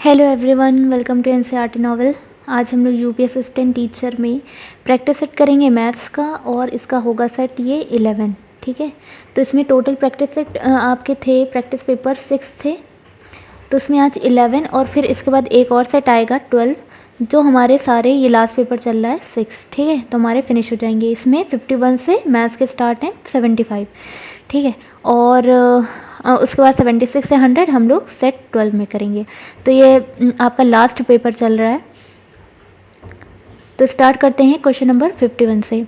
Hello everyone, welcome to NCERT novel. आज हम लोग यूपी असिस्टेंट टीचर में प्रैक्टिस सेट करेंगे मैथ्स का, और इसका होगा सेट ये 11। ठीक है, तो इसमें टोटल प्रैक्टिस सेट आपके थे, प्रैक्टिस पेपर 6 थे, तो इसमें आज 11 और फिर इसके बाद एक और सेट आएगा 12, जो हमारे सारे ये लास्ट पेपर चल रहा है 6। ठीक है, तो हमारे फिनिश हो जाएंगे। इसमें 51 से मैथ्स के स्टार्ट हैं 75। ठीक है, और उसके बाद 76 से 100 हम लोग सेट 12 में करेंगे। तो ये आपका लास्ट पेपर चल रहा है। तो स्टार्ट करते हैं क्वेश्चन नंबर 51 से।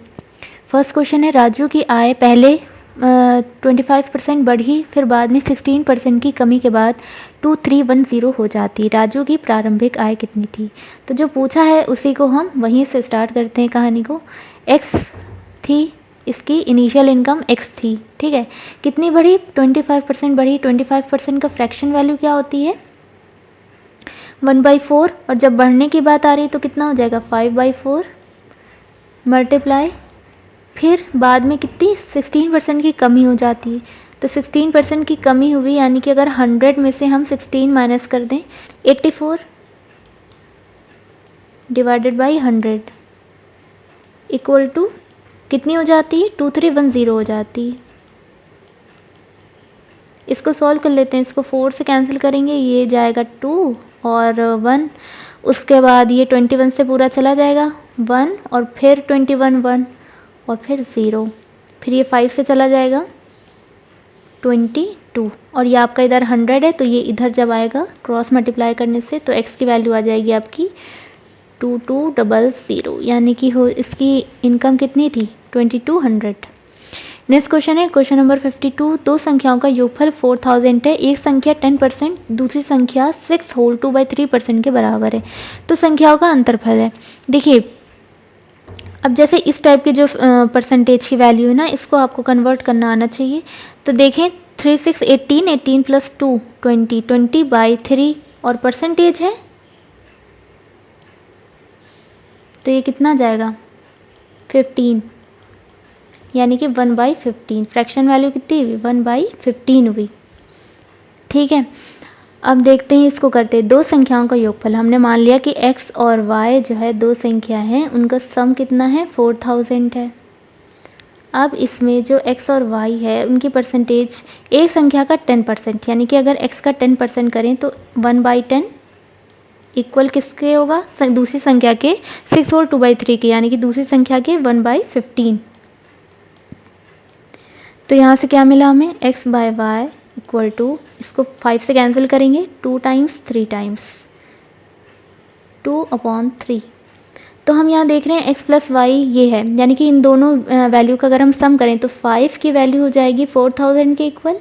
फर्स्ट क्वेश्चन है, राजू की आय पहले 25% बढ़ी, फिर बाद में 16% की कमी के बाद 2310 हो जाती। राजू की प्रारंभिक आय कितनी थी? तो जो पूछा है उसी को हम वहीं से स्टार्ट करते हैं कहानी को। एक्स थी, इसकी इनिशियल इनकम एक्स थी। ठीक है, कितनी बढ़ी? 25% बढ़ी। 25% का फ्रैक्शन वैल्यू क्या होती है? 1/4। और जब बढ़ने की बात आ रही तो कितना हो जाएगा? 5/4 मल्टीप्लाई, फिर बाद में कितनी? 16% की कमी हो जाती है। तो 16% की कमी हुई, यानी कि अगर 100 में से हम 16 माइनस कर दें, 84 डिवाइडेड बाई 100 इक्वल टू कितनी हो जाती है? 2310 हो जाती है। इसको सॉल्व कर लेते हैं। इसको 4 से कैंसिल करेंगे, ये जाएगा 2 और 1। उसके बाद ये 21 से पूरा चला जाएगा 1, और फिर 21 1, और फिर 0, फिर ये 5 से चला जाएगा 22, और ये आपका इधर 100 है, तो ये इधर जब आएगा क्रॉस मल्टीप्लाई करने से तो x की वैल्यू आ जाएगी आपकी 2200, यानी कि हो इसकी इनकम कितनी थी? 2200। नेक्स्ट क्वेश्चन है क्वेश्चन नंबर 52। दो संख्याओं का योगफल 4000 है। एक संख्या 10%, दूसरी संख्या 6 होल 2/3% के बराबर है। तो संख्याओं का अंतरफल है। देखिए, अब जैसे इस टाइप के जो परसेंटेज की वैल्यू है ना, इसको आपको कन्वर्ट करना आना चाहिए। तो देखें, 3 6 18, 18 प्लस 2 20, 20/3, और परसेंटेज है तो ये कितना जाएगा? 15, यानी कि 1/15। फ्रैक्शन वैल्यू कितनी हुई? 1/15 हुई। ठीक है, अब देखते हैं, इसको करते हैं दो संख्याओं का योगफल। हमने मान लिया कि x और y जो है दो संख्या हैं, उनका सम कितना है? 4000 है। अब इसमें जो x और y है उनकी परसेंटेज, एक संख्या का 10%, यानी कि अगर x का 10% करें तो 1/10 इक्वल किसके होगा? दूसरी संख्या के 6 और 2/3 के, यानी कि दूसरी संख्या के 1/15। तो यहाँ से क्या मिला हमें? x/y इक्वल टू, इसको 5 से कैंसिल करेंगे, 2 टाइम्स 3 टाइम्स 2/3। तो हम यहाँ देख रहे हैं x प्लस वाई ये है, यानी कि इन दोनों वैल्यू का अगर हम सम करें तो 5 की वैल्यू हो जाएगी 4000 के इक्वल।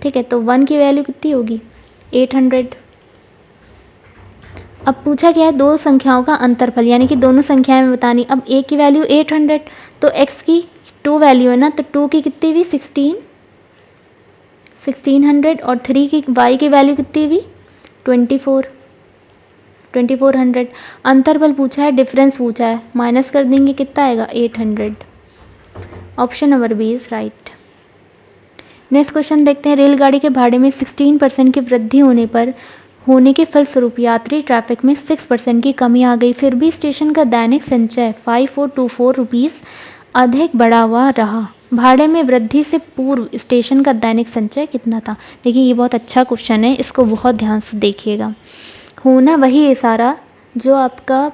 ठीक है, तो 1 की वैल्यू कितनी होगी? 800। अब पूछा गया है दो संख्याओं का अंतरफल, यानी कि दोनों संख्याएं में बतानी। अब a की वैल्यू 800, तो x की 2 वैल्यू है ना, तो 2 की कितनी हुई? 1600, और 3 की y की वैल्यू कितनी हुई? 2400। अंतरफल पूछा है, डिफरेंस पूछा है, माइनस कर देंगे, कितना आएगा? 800। Option number B is right. Next question देखते हैं। रेलगाड़ी के भाड़े में 16% की वृद्धि होने के फलस्वरूप यात्री ट्रैफिक में 6% की कमी आ गई, फिर भी स्टेशन का दैनिक संचय 5424 रुपीज़ अधिक बढ़ा हुआ रहा। भाड़े में वृद्धि से पूर्व स्टेशन का दैनिक संचय कितना था? देखिए, ये बहुत अच्छा क्वेश्चन है, इसको बहुत ध्यान से देखिएगा। होना वही है सारा जो आपका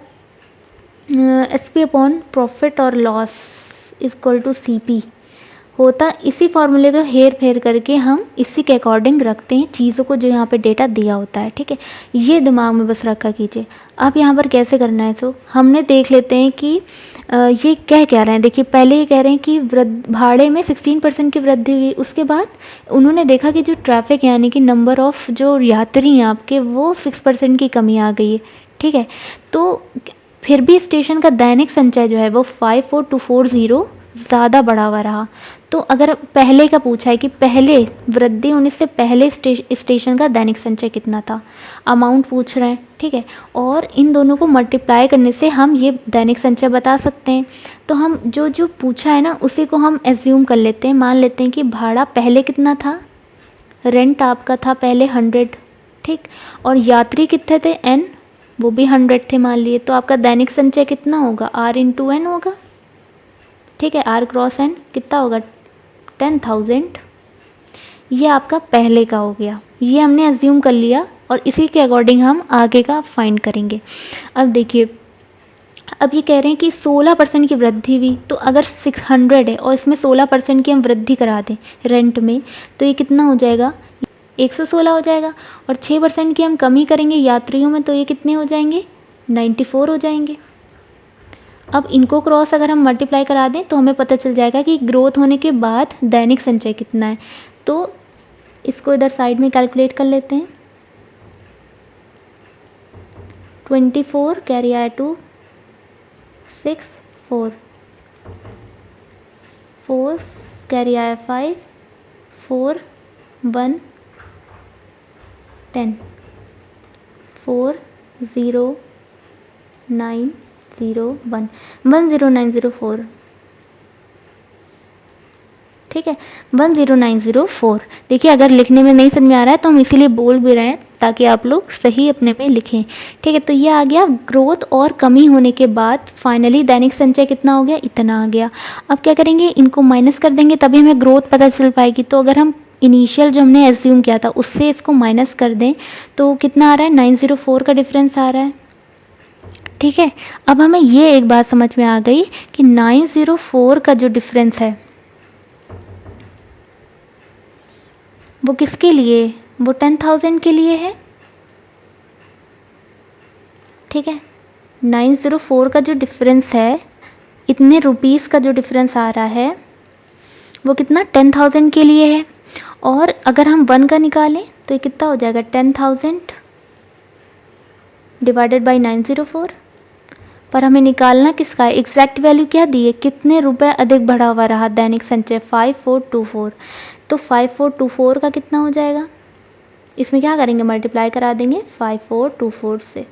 SP अपॉन प्रॉफिट और लॉस इक्वल टू CP होता। इसी फॉर्मूले को हेर फेर करके हम इसी के अकॉर्डिंग रखते हैं चीज़ों को, जो यहाँ पे डेटा दिया होता है। ठीक है, ये दिमाग में बस रखा कीजिए। अब यहाँ पर कैसे करना है, तो हमने देख लेते हैं कि ये कह रहे हैं। देखिए, पहले ये कह रहे हैं कि भाड़े में 16% की वृद्धि हुई, उसके बाद उन्होंने देखा कि जो ट्रैफिक यानी कि नंबर ऑफ जो यात्री हैं आपके, वो 6% की कमी आ गई है। ठीक है, तो फिर भी स्टेशन का दैनिक संचय जो है वो 54240 ज़्यादा बढ़ा हुआ रहा। तो अगर पहले का पूछा है कि पहले वृद्धि होने से पहले स्टेशन का दैनिक संचय कितना था, अमाउंट पूछ रहे हैं। ठीक है, और इन दोनों को मल्टीप्लाई करने से हम ये दैनिक संचय बता सकते हैं। तो हम जो पूछा है ना, उसी को हम एज्यूम कर लेते हैं, मान लेते हैं कि भाड़ा पहले कितना था? रेंट आपका था पहले 100। ठीक। और यात्री कितने थे, n, वो भी 100 थे मान लिए। तो आपका दैनिक संचय कितना होगा, r इंटू एन होगा। ठीक है, r क्रॉस n कितना होगा, 10,000। ये आपका पहले का हो गया, ये हमने अज्यूम कर लिया और इसी के अकॉर्डिंग हम आगे का फाइंड करेंगे। अब देखिए, अब ये कह रहे हैं कि 16% की वृद्धि हुई, तो अगर 600 है और इसमें 16% की हम वृद्धि करा दें रेंट में, तो ये कितना हो जाएगा, 116 हो जाएगा। और 6% की हम कमी करेंगे यात्रियों में, तो ये कितने हो जाएंगे, 94 हो जाएंगे। अब इनको क्रॉस अगर हम मल्टीप्लाई करा दें तो हमें पता चल जाएगा कि ग्रोथ होने के बाद दैनिक संचय कितना है। तो इसको इधर साइड में कैलकुलेट कर लेते हैं। 24 कैरी आया टू 6, 4 कैरी आया 5, 4 1 10, 4 0 9 0 1 10904। ठीक है, 10904। देखिए, अगर लिखने में नहीं समझ में आ रहा है तो हम इसीलिए बोल भी रहे हैं ताकि आप लोग सही अपने में लिखें। ठीक है, तो ये आ गया ग्रोथ और कमी होने के बाद फाइनली दैनिक संचय कितना हो गया, इतना आ गया। अब क्या करेंगे, इनको माइनस कर देंगे तभी हमें ग्रोथ पता चल पाएगी। तो अगर हम इनिशियल जो हमने एज्यूम किया था उससे इसको माइनस कर दें तो कितना आ रहा है, 904 का डिफरेंस आ रहा है। ठीक है, अब हमें ये एक बात समझ में आ गई कि 904 का जो डिफरेंस है वो किसके लिए, वो 10,000 के लिए है। ठीक है, 904 का जो डिफरेंस है, इतने रुपीस का जो डिफरेंस आ रहा है वो कितना, 10,000 के लिए है। और अगर हम 1 का निकालें तो ये कितना हो जाएगा, 10,000 डिवाइडेड बाई 904। पर हमें निकालना किसका है, एग्जैक्ट वैल्यू क्या दी है, कितने रुपए अधिक बढ़ा हुआ रहा दैनिक संचय, 5424। तो 5424 का कितना हो जाएगा, इसमें क्या करेंगे, मल्टीप्लाई करा देंगे 5424 से।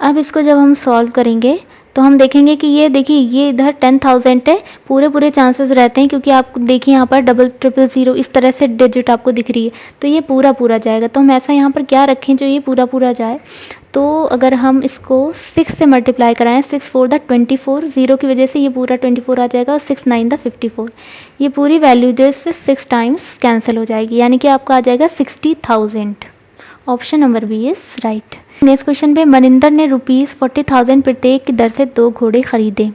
अब इसको जब हम सॉल्व करेंगे तो हम देखेंगे कि ये देखिए, ये इधर 10,000 है, पूरे चांसेस रहते हैं क्योंकि आप देखिए यहाँ पर 0000 इस तरह से डिजिट आपको दिख रही है, तो ये पूरा जाएगा। तो हम ऐसा यहाँ पर क्या रखें जो ये पूरा जाए। तो अगर हम इसको 6 से मल्टीप्लाई कराएं, 6 4 द 24, 0 की वजह से ये पूरा 24 आ जाएगा और 6 9 द 54, ये पूरी वैल्यू जो इससे 6 टाइम्स कैंसिल हो जाएगी, यानी कि आपका आ जाएगा 60,000। Option number B is right. Next question पे, मनिंदर ने ₹40,000 प्रत्येक की दर से 2 घोड़े खरीदे,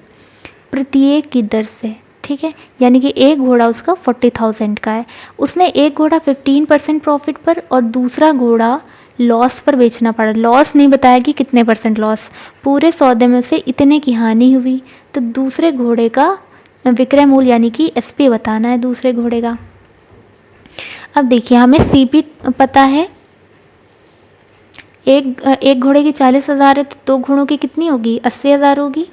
प्रत्येक की दर से। ठीक है, यानी कि एक घोड़ा उसका 40,000 का है, उसने एक घोड़ा 15% प्रॉफिट पर और दूसरा घोड़ा लॉस पर बेचना पड़ा। लॉस नहीं बताया कि कितने परसेंट लॉस, पूरे सौदे में से इतने की हानि हुई। तो दूसरे घोड़े का विक्रय मूल्य यानी कि एसपी बताना है दूसरे घोड़े का। अब देखिए, हमें सीपी पता है, एक घोड़े की 40,000 है तो 2 घोड़ों की कितनी होगी, 80,000 होगी।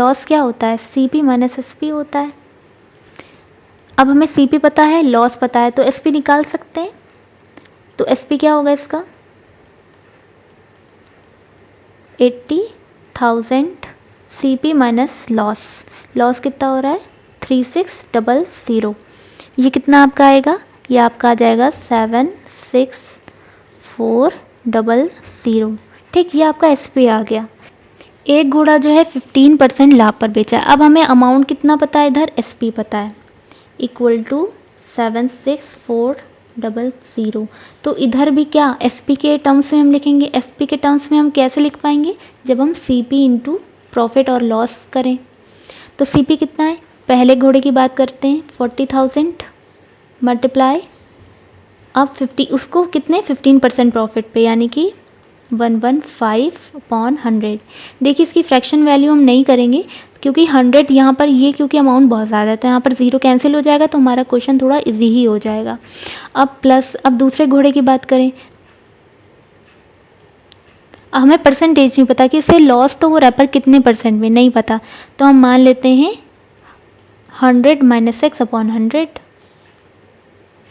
लॉस क्या होता है, सीपी माइनस एसपी होता है। अब हमें सीपी पता है, लॉस पता है, तो एसपी निकाल सकते हैं। तो एसपी क्या होगा इसका, 80,000 सीपी माइनस लॉस, लॉस कितना हो रहा है 3600। ये कितना आपका आएगा, ये आपका आ जाएगा 76400। ठीक, ये आपका एसपी आ गया। एक घोड़ा जो है 15% लाभ पर बेचा है। अब हमें अमाउंट कितना पता है, इधर एसपी पता है, इक्वल टू 76400। तो इधर भी क्या एसपी के टर्म्स में हम लिखेंगे। एसपी के टर्म्स में हम कैसे लिख पाएंगे, जब हम सीपी इंटू प्रॉफिट और लॉस करें। तो सीपी कितना है, पहले घोड़े की बात करते हैं, 40,000 मल्टीप्लाई, अब 50, उसको कितने 15% प्रॉफिट पे, यानी कि 115/100। देखिए, इसकी फ्रैक्शन वैल्यू हम नहीं करेंगे क्योंकि 100 यहाँ पर, ये क्योंकि अमाउंट बहुत ज़्यादा है तो यहाँ पर 0 कैंसिल हो जाएगा, तो हमारा क्वेश्चन थोड़ा इजी ही हो जाएगा। अब प्लस, अब दूसरे घोड़े की बात करें, हमें परसेंटेज नहीं पता कि इससे लॉस तो हो रहा है पर कितने परसेंट में नहीं पता, तो हम मान लेते हैं 100 - x/100,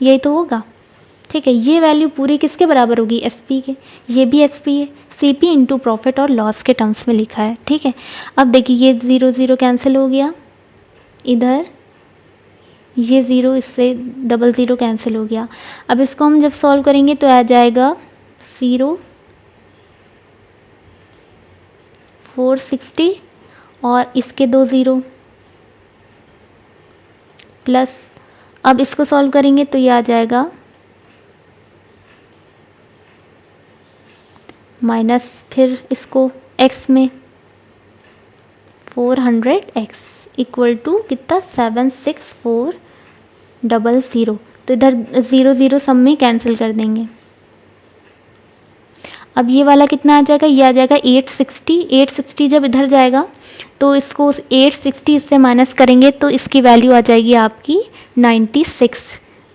यही तो होगा। ठीक है, ये वैल्यू पूरी किसके बराबर होगी, एसपी के, ये भी एसपी है, सीपी इंटू प्रॉफिट और लॉस के टर्म्स में लिखा है। ठीक है, अब देखिए ये 0 0 कैंसिल हो गया, इधर ये 0 इससे डबल ज़ीरो कैंसिल हो गया। अब इसको हम जब सॉल्व करेंगे तो आ जाएगा 0 460 और इसके 2 ज़ीरो प्लस, अब इसको सॉल्व करेंगे तो ये आ जाएगा माइनस, फिर इसको x में 400x इक्वल टू कितना 76400। तो इधर 0 0 सब में कैंसिल कर देंगे। अब ये वाला कितना आ जाएगा, ये आ जाएगा 860। 860 जब इधर जाएगा तो इसको 860 इससे माइनस करेंगे तो इसकी वैल्यू आ जाएगी आपकी 96।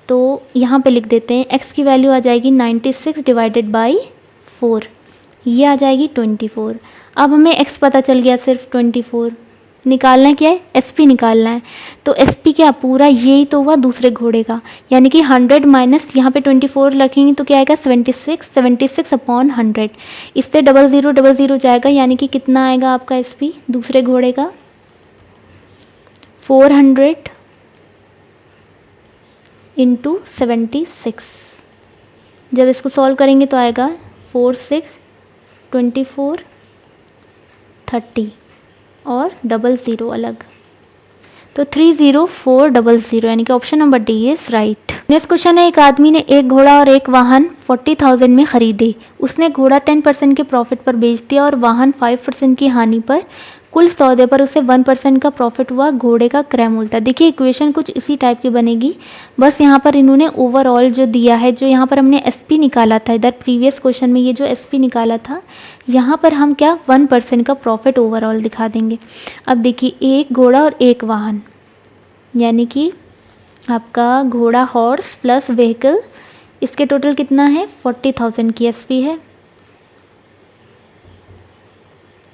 तो यहाँ पे लिख देते हैं x की वैल्यू आ जाएगी 96 डिवाइडेड बाई 4, ये आ जाएगी 24। अब हमें x पता चल गया सिर्फ 24, निकालना क्या है, SP निकालना है। तो SP क्या, पूरा यही तो हुआ दूसरे घोड़े का, यानी कि 100 माइनस यहाँ पे 24 रखेंगे तो क्या आएगा 76, 76 अपॉन 100। इससे डबल ज़ीरो जाएगा, यानी कि कितना आएगा आपका SP दूसरे घोड़े का 400 इंटू 76। जब इसको सॉल्व करेंगे तो आएगा 4 6 24 30 और डबल ज़ीरो अलग, तो 30400, यानी कि option number D is right. Next question है, एक आदमी ने एक घोड़ा और एक वाहन 40,000 में खरीदे। उसने घोड़ा 10% के प्रॉफिट पर बेच दिया और वाहन 5% की हानि पर। कुल सौदे पर उसे 1% का प्रॉफिट हुआ। घोड़े का क्रय मूल्य था। देखिए इक्वेशन कुछ इसी टाइप की बनेगी, बस यहाँ पर इन्होंने ओवरऑल जो दिया है, जो यहाँ पर हमने SP निकाला था, इधर प्रीवियस क्वेश्चन में ये जो SP निकाला था, यहाँ पर हम क्या 1% का प्रॉफिट ओवरऑल दिखा देंगे। अब देखिए एक घोड़ा और एक वाहन, यानी कि आपका घोड़ा हॉर्स प्लस व्हीकल, इसके टोटल कितना है 40,000 की SP है,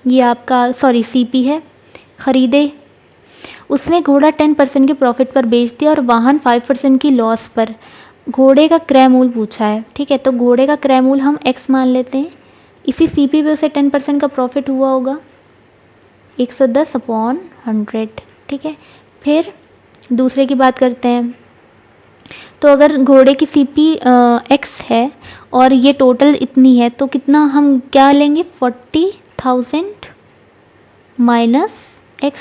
ये आपका CP है। खरीदे, उसने घोड़ा 10% के प्रॉफिट पर बेच दिया और वाहन 5% की लॉस पर। घोड़े का क्रय मूल्य पूछा है, ठीक है, तो घोड़े का क्रय मूल्य हम x मान लेते हैं। इसी CP पे उसे 10% का प्रॉफिट हुआ होगा 110 अपॉन 100, ठीक है। फिर दूसरे की बात करते हैं, तो अगर घोड़े की CP x है और ये टोटल इतनी है, तो कितना हम क्या लेंगे 40,000 माइनस x,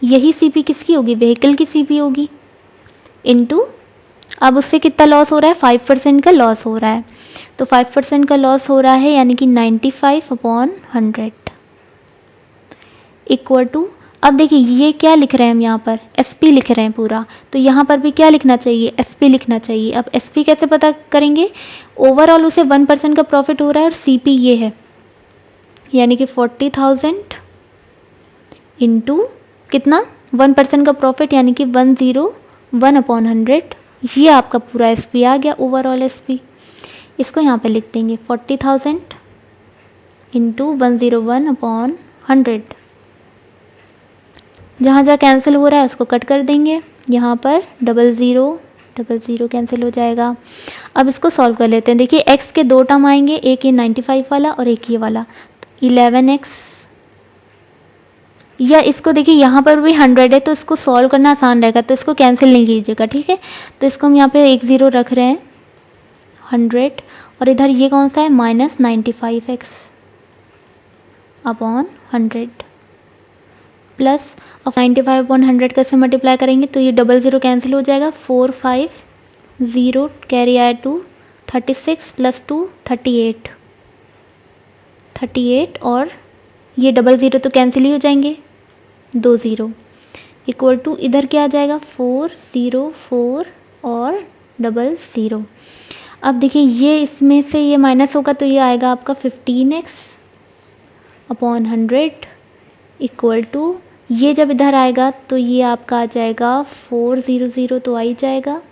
यही CP किसकी होगी, व्हीकल की CP होगी, इनटू अब उससे कितना लॉस हो रहा है 5% का लॉस हो रहा है, तो 5% का लॉस हो रहा है, यानी कि 95 अपॉन 100 इक्वल टू, अब देखिए ये क्या लिख रहे हैं हम यहाँ पर SP लिख रहे हैं पूरा, तो यहाँ पर भी क्या लिखना चाहिए SP लिखना चाहिए। अब SP कैसे पता करेंगे, ओवरऑल उसे 1% का प्रॉफिट हो रहा है और CP ये है, यानी कि 40,000 इंटू कितना 1% का प्रॉफिट, यानी कि 101 अपॉन 100, ये आपका पूरा SP आ गया ओवरऑल SP। इसको यहाँ पे लिख देंगे 40,000 इंटू 101 अपॉन 100, जहाँ जहाँ कैंसिल हो रहा है उसको कट कर देंगे, यहाँ पर डबल ज़ीरो कैंसिल हो जाएगा। अब इसको सॉल्व कर लेते हैं। देखिए x के दो टर्म आएंगे, एक ये 95 वाला और एक ये वाला, 11x, या इसको देखिए यहाँ पर भी 100 है तो इसको सॉल्व करना आसान रहेगा, तो इसको कैंसिल नहीं कीजिएगा, ठीक है। तो इसको हम यहाँ पे 1 0 रख रहे हैं 100, और इधर ये कौन सा है माइनस 95x अपॉन 100 प्लस, और 95 अपॉन 100 कैसे मल्टीप्लाई करेंगे, तो ये डबल ज़ीरो कैंसिल हो जाएगा, 4 5 0 कैरी आया 2, 36 प्लस 2 38 और ये डबल ज़ीरो तो कैंसिल ही हो जाएंगे, 2 0 इक्वल टू इधर क्या आ जाएगा 404 और डबल ज़ीरो। अब देखिए ये इसमें से ये माइनस होगा तो ये आएगा आपका 15x अपॉन 100 इक्वल टू, ये जब इधर आएगा तो ये आपका आ जाएगा 400 तो आ ही जाएगा,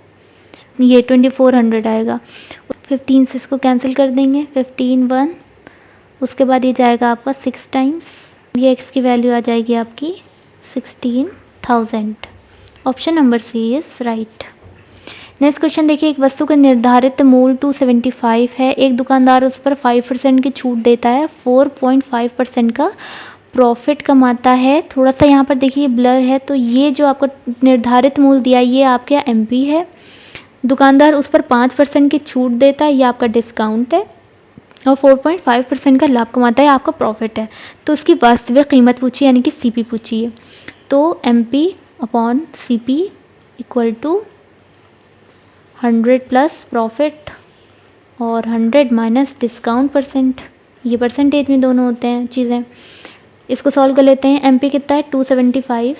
ये 2400 आएगा। 15 से इसको कैंसिल कर देंगे, 15 1, उसके बाद ये जाएगा आपका 6 टाइम्स, ये x की वैल्यू आ जाएगी आपकी 16,000। Option number C is right. Next question देखिए, एक वस्तु का निर्धारित मूल्य 275 है, एक दुकानदार उस पर 5% की छूट देता है, 4.5% का प्रॉफिट कमाता है, थोड़ा सा यहाँ पर देखिए ब्लर है, तो ये जो आपको निर्धारित मूल्य दिया ये आपके एमपी है, दुकानदार उस पर 5% की छूट देता है, ये आपका डिस्काउंट है, और 4.5% का लाभ कमाता है, आपका प्रॉफिट है। तो उसकी वास्तविक कीमत पूछी यानी कि सीपी पूछी है। तो MP upon CP equal to 100 plus profit और 100 माइनस डिस्काउंट परसेंट, ये परसेंटेज में दोनों होते हैं चीज़ें। इसको सॉल्व कर लेते हैं। एमपी कितना है 275,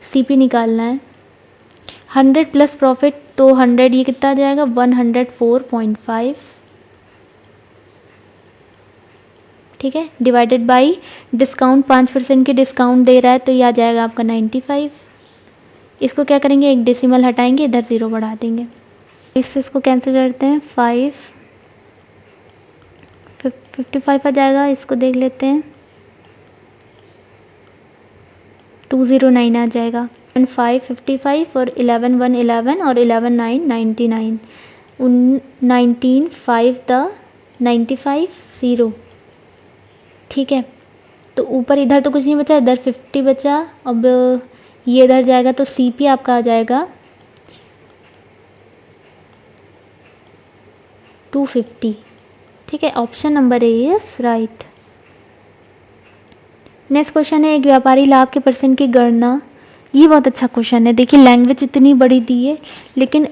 सीपी निकालना है, 100 प्लस प्रॉफिट तो 100, ये कितना आ जाएगा 104.5, ठीक है, डिवाइडेड बाई डिस्काउंट 5% की डिस्काउंट दे रहा है तो ये आ जाएगा आपका 95। इसको क्या करेंगे, एक डेसिमल हटाएंगे, इधर 0 बढ़ा देंगे, इसको कैंसिल करते हैं, 55 आ जाएगा। इसको देख लेते हैं, 209 आ जाएगा, 5 55 और 11 1 11 और 11 9 99, 19 5 द 95 0, ठीक है। तो ऊपर इधर तो कुछ नहीं बचा, इधर 50 बचा, अब ये इधर जाएगा तो सीपी आपका आ जाएगा 250, ठीक है। Option number A is right. Next question है, एक व्यापारी लाभ के परसेंट की गणना, ये बहुत अच्छा क्वेश्चन है। देखिए लैंग्वेज इतनी बड़ी दी है, लेकिन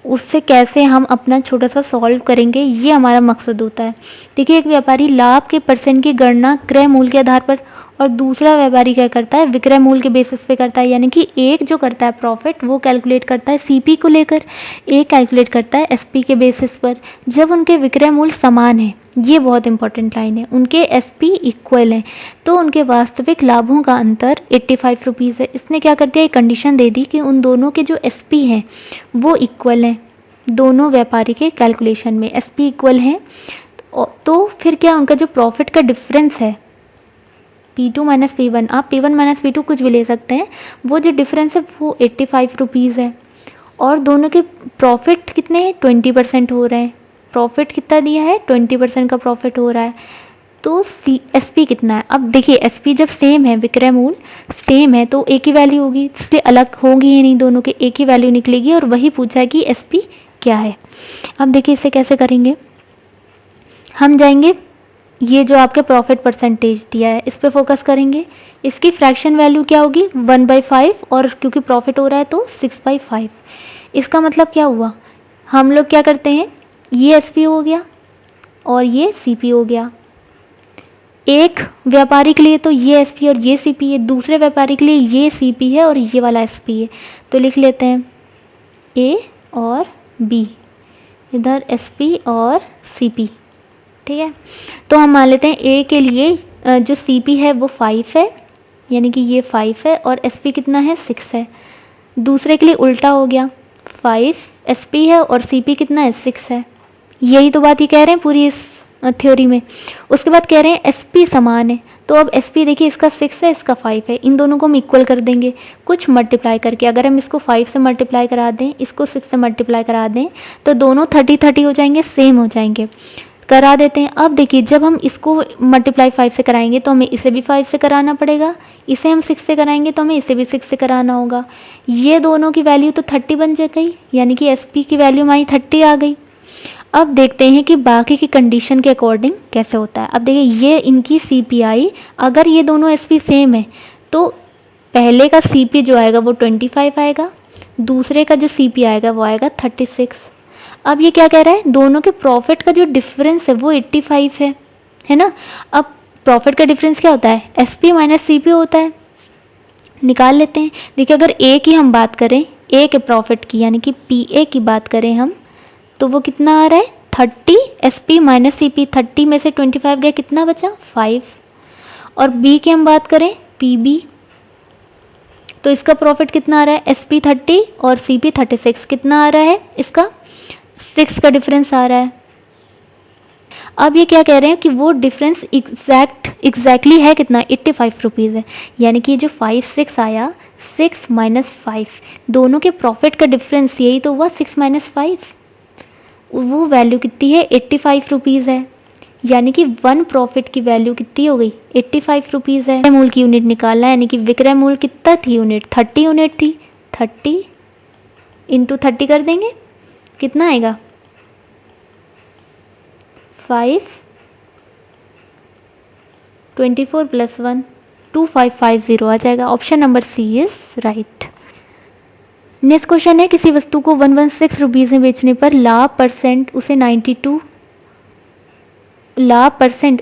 उससे कैसे हम अपना छोटा सा सॉल्व करेंगे ये हमारा मकसद होता है। देखिए एक व्यापारी लाभ के परसेंट की गणना क्रय मूल्य के आधार पर, और दूसरा व्यापारी क्या करता है, विक्रय मूल्य के बेसिस पे करता है। यानी कि एक जो करता है प्रॉफिट वो कैलकुलेट करता है सीपी को लेकर, एक कैलकुलेट करता है एसपी के बेसिस पर, जब उनके विक्रय मूल्य समान है। ये बहुत इंपॉर्टेंट लाइन है, उनके एसपी इक्वल हैं तो उनके वास्तविक लाभों का अंतर 85 रुपीज़ है। इसने क्या कर दिया, एक कंडीशन दे दी कि उन दोनों के जो एसपी हैं वो इक्वल हैं, दोनों व्यापारी के कैलकुलेशन में एसपी इक्वल हैं। तो फिर क्या, उनका जो प्रॉफिट का डिफरेंस है P2 माइनस P1, आप P1 माइनस P2 कुछ भी ले सकते हैं, वो जो डिफरेंस है वो 85 रुपीज़ है, और दोनों के प्रॉफिट कितने हैं 20% हो रहे हैं। प्रॉफिट कितना दिया है 20% का प्रॉफिट हो रहा है, तो एस पी कितना है। अब देखिए एस पी जब सेम है, विक्रय मूल्य सेम है तो एक ही वैल्यू होगी, इसलिए अलग होगी ही नहीं, दोनों के एक ही वैल्यू निकलेगी, और वही पूछा है कि एस पी क्या है। अब देखिए इसे कैसे करेंगे, हम जाएंगे, ये जो आपके प्रॉफिट परसेंटेज दिया है इस पे फोकस करेंगे। इसकी फ्रैक्शन वैल्यू क्या होगी 1/5, और क्योंकि प्रॉफिट हो रहा है तो 6/5। इसका मतलब क्या हुआ, हम लोग क्या करते हैं, ये एस पी हो गया और ये सी पी हो गया। एक व्यापारी के लिए तो ये एस पी और ये सी पी है, दूसरे व्यापारी के लिए ये सी पी है और ये वाला एस पी है। तो लिख लेते हैं ए और बी, इधर एस पी और सी पी, ठीक है। तो हम मान लेते हैं ए के लिए जो सी पी है वो 5 है, यानी कि ये 5 है, और एस पी कितना है 6 है। दूसरे के लिए उल्टा हो गया, 5 एस पी है और सी पी कितना है 6 है। यही तो बात ये कह रहे हैं पूरी इस थ्योरी में। उसके बाद कह रहे हैं एस पी समान है, तो अब एस पी देखिए इसका 6 है, इसका 5 है, इन दोनों को हम इक्वल कर देंगे कुछ मल्टीप्लाई करके। अगर हम इसको 5 से मल्टीप्लाई करा दें, इसको 6 से मल्टीप्लाई करा दें, तो दोनों 30-30 हो जाएंगे, सेम हो जाएंगे, करा देते हैं। अब देखिए जब हम इसको मल्टीप्लाई 5 से कराएंगे तो हमें इसे भी 5 से कराना पड़ेगा, इसे हम 6 से कराएंगे तो हमें इसे भी 6 से कराना होगा। ये दोनों की वैल्यू तो 30 बन जाएगी, यानी कि एस पी की वैल्यू हमारी 30 आ गई। अब देखते हैं कि बाकी की कंडीशन के अकॉर्डिंग कैसे होता है। अब देखिए ये इनकी सी पी आई, अगर ये दोनों एस पी सेम है तो पहले का सी पी जो आएगा वो 25 आएगा, दूसरे का जो सी पी आएगा वो आएगा 36। अब ये क्या कह रहा है, दोनों के प्रॉफिट का जो डिफरेंस है वो 85 है ना। अब प्रॉफिट का डिफरेंस क्या होता है, S P minus C P होता है, निकाल लेते हैं। देखिए अगर ए की हम बात करें, ए के प्रॉफिट की यानी कि पी ए की बात करें हम, तो वो कितना आ रहा है 30 S P minus C P, 30 में से 25 गया, कितना बचा 5। और बी की हम बात करें पी बी, तो इसका प्रॉफिट कितना आ रहा है एस पी 30 और सी पी 36, कितना आ रहा है इसका 6 का डिफरेंस आ रहा है। अब ये क्या कह रहे हैं कि वो डिफरेंस एग्जैक्टली है कितना 85 रुपीज़ है, यानी कि जो 5 6 आया 6 माइनस 5, दोनों के प्रॉफिट का डिफरेंस यही तो हुआ 6 माइनस 5, वो वैल्यू कितनी है 85 रुपीज़ है। यानी कि वन प्रॉफिट की वैल्यू कितनी हो गई 85 रुपीज़ है। मूल की यूनिट निकालना है, यानी कि विक्रय मूल कितना थी यूनिट 30 यूनिट थी। 30 इंटू 30 कर देंगे, कितना आएगा 5 24 + 1 2550 आ जाएगा। Option number C is right. Next question है, किसी वस्तु को 116 रुपीज़ में बेचने पर लाभ परसेंट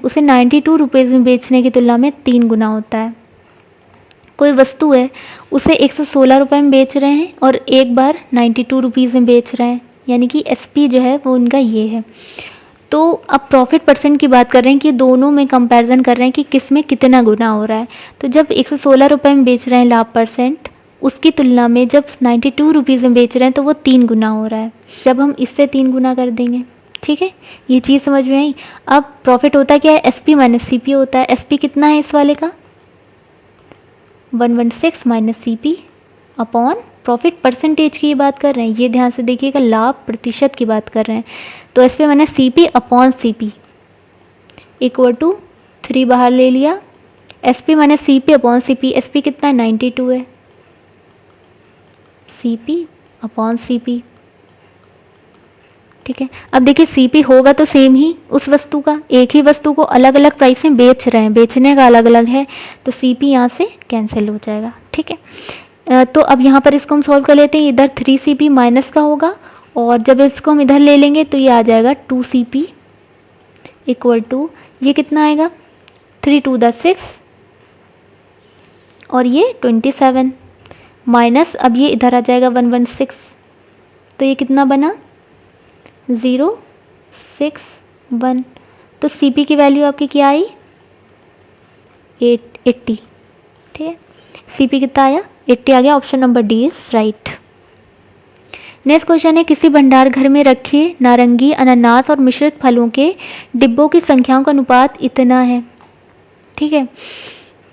उसे 92 रुपीज़ में बेचने की तुलना में 3 गुना होता है। कोई वस्तु है, उसे 116 रुपये में बेच रहे हैं और एक बार 92 रुपीज़ में बेच रहे हैं, यानी कि एसपी जो है वो उनका ये है। तो अब प्रॉफिट परसेंट की बात कर रहे हैं कि दोनों में कंपैरिजन कर रहे हैं कि किस में कितना गुना हो रहा है। तो जब 116 रुपये में बेच रहे हैं लाभ परसेंट, उसकी तुलना में जब 92 रुपीज़ में बेच रहे हैं तो वो 3 गुना हो रहा है। जब हम इससे 3 गुना कर देंगे, ठीक है, ये चीज़ समझ में आई। अब प्रॉफिट होता क्या है, एसपी माइनस सीपी होता है। एसपी कितना है इस वाले का 116 minus CP upon profit percentage की बात कर रहे हैं, ये ध्यान से देखिएगा, लाभ प्रतिशत की बात कर रहे हैं। तो SP minus CP upon CP equal to 3 बाहर ले लिया, SP minus CP upon CP, SP कितना है 92 है, सीपी अपॉन सीपी, ठीक है। अब देखिए सीपी होगा तो सेम ही उस वस्तु का, एक ही वस्तु को अलग अलग प्राइस में बेच रहे हैं, बेचने का अलग अलग है, तो सीपी यहाँ से कैंसिल हो जाएगा, ठीक है। तो अब यहाँ पर इसको हम सॉल्व कर लेते हैं, इधर 3CP माइनस का होगा और जब इसको हम इधर ले लेंगे तो ये आ जाएगा 2CP इक्वल टू, ये कितना आएगा 3 2 6 और ये 27 माइनस, अब ये इधर आ जाएगा 116, तो ये कितना बना 061। तो सीपी की वैल्यू आपकी क्या आई 80, ठीक है, सीपी कितना आया 80 आ गया। Option number D is right. Next question है, किसी भंडार घर में रखे नारंगी, अनानास और मिश्रित फलों के डिब्बों की संख्याओं का अनुपात इतना है, ठीक है।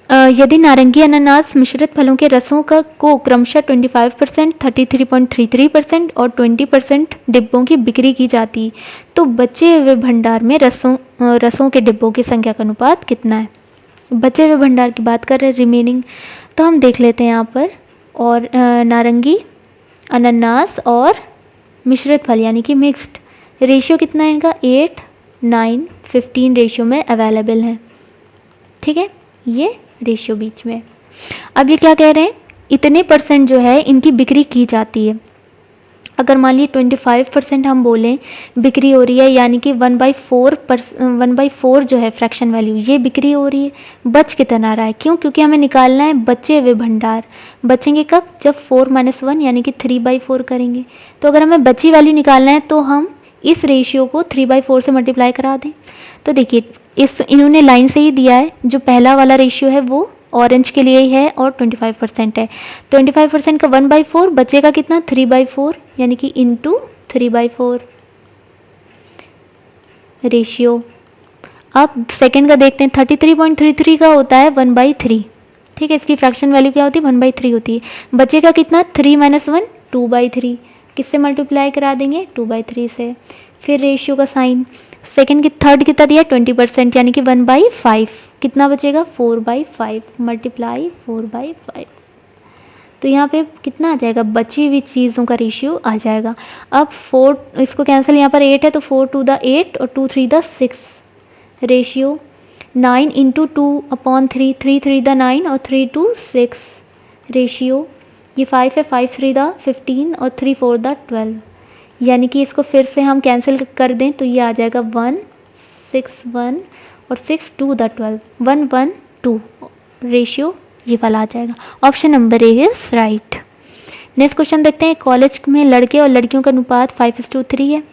यदि नारंगी, अनानास, मिश्रित फलों के रसों का को क्रमशः 25%, 33.33% और 20% डिब्बों की बिक्री की जाती, तो बचे हुए भंडार में रसों के डिब्बों की संख्या का अनुपात कितना है। बचे हुए भंडार की बात कर रहे हैं, रिमेनिंग, तो हम देख लेते हैं यहाँ पर। और नारंगी, अनानास और मिश्रित फल यानी कि मिक्स्ड, रेशियो कितना है इनका 8 9 15 रेशियो में अवेलेबल है, ठीक है, ये रेशियो बीच में। अब ये क्या कह रहे हैं, इतने परसेंट जो है इनकी बिक्री की जाती है। अगर मान लीजिए 25% हम बोलें बिक्री हो रही है, यानी कि 1/4 जो है फ्रैक्शन वैल्यू, ये बिक्री हो रही है, बच कितना रहा है, क्यों, क्योंकि हमें निकालना है बचे हुए भंडार। बचेंगे कब, जब 4 - 1 यानी कि 3/4 करेंगे। तो अगर हमें बची वैल्यू निकालना है तो हम इस रेशियो को 3/4 से मल्टीप्लाई करा दें। तो देखिए इन्होंने लाइन से ही दिया है, जो पहला वाला रेशियो है वो ऑरेंज के लिए ही है और 25% है। 25% का 1/4 बचेगा कितना 3/4, यानी कि इंटू 3/4 रेशियो। अब सेकंड का देखते हैं, 33.33 का होता है 1/3, ठीक है, इसकी फ्रैक्शन वैल्यू क्या होती है 1/3 होती है। बचेगा कितना 3 - 1 2/3, किससे मल्टीप्लाई करा देंगे 2/3 से। फिर रेशियो का साइन, सेकंड की थर्ड कितना दिया 20%, यानी कि 1/5, कितना बचेगा 4/5 मल्टीप्लाई 4/5। तो यहाँ पे कितना आ जाएगा, बची हुई चीज़ों का रेशियो आ जाएगा। अब 4 इसको कैंसिल, यहाँ पर 8 है तो 4 2 8 और 2 3 6 रेशियो 9 × 2/3, 3 3 9 और 3 2 6 रेशियो, ये 5 है, 5 3 15 और 3 4 12, यानी कि इसको फिर से हम कैंसिल कर दें तो ये आ जाएगा 1 6 1 और 6 2 12 1 1 2 रेशियो ये वाला आ जाएगा। Option number A is right. Next question देखते हैं, कॉलेज में लड़के और लड़कियों का अनुपात 5:3 है,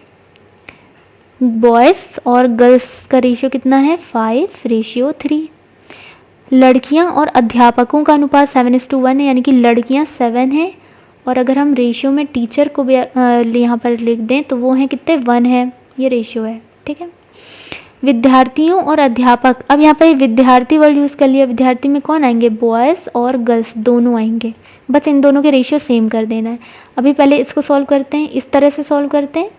बॉयज़ और गर्ल्स का रेशियो कितना है 5:3। लड़कियां और अध्यापकों का अनुपात 7:1 है, यानी कि लड़कियां 7 हैं और अगर हम रेशियो में टीचर को भी यहाँ पर लिख दें तो वो हैं कितने 1 है, ये रेशियो है, ठीक है। विद्यार्थियों और अध्यापक, अब यहाँ पर विद्यार्थी वर्ड यूज़ कर लिया, विद्यार्थी में कौन आएंगे बॉयज़ और गर्ल्स दोनों आएंगे, बस इन दोनों के रेशियो सेम कर देना है। अभी पहले इसको सॉल्व करते हैं, इस तरह से सॉल्व करते हैं,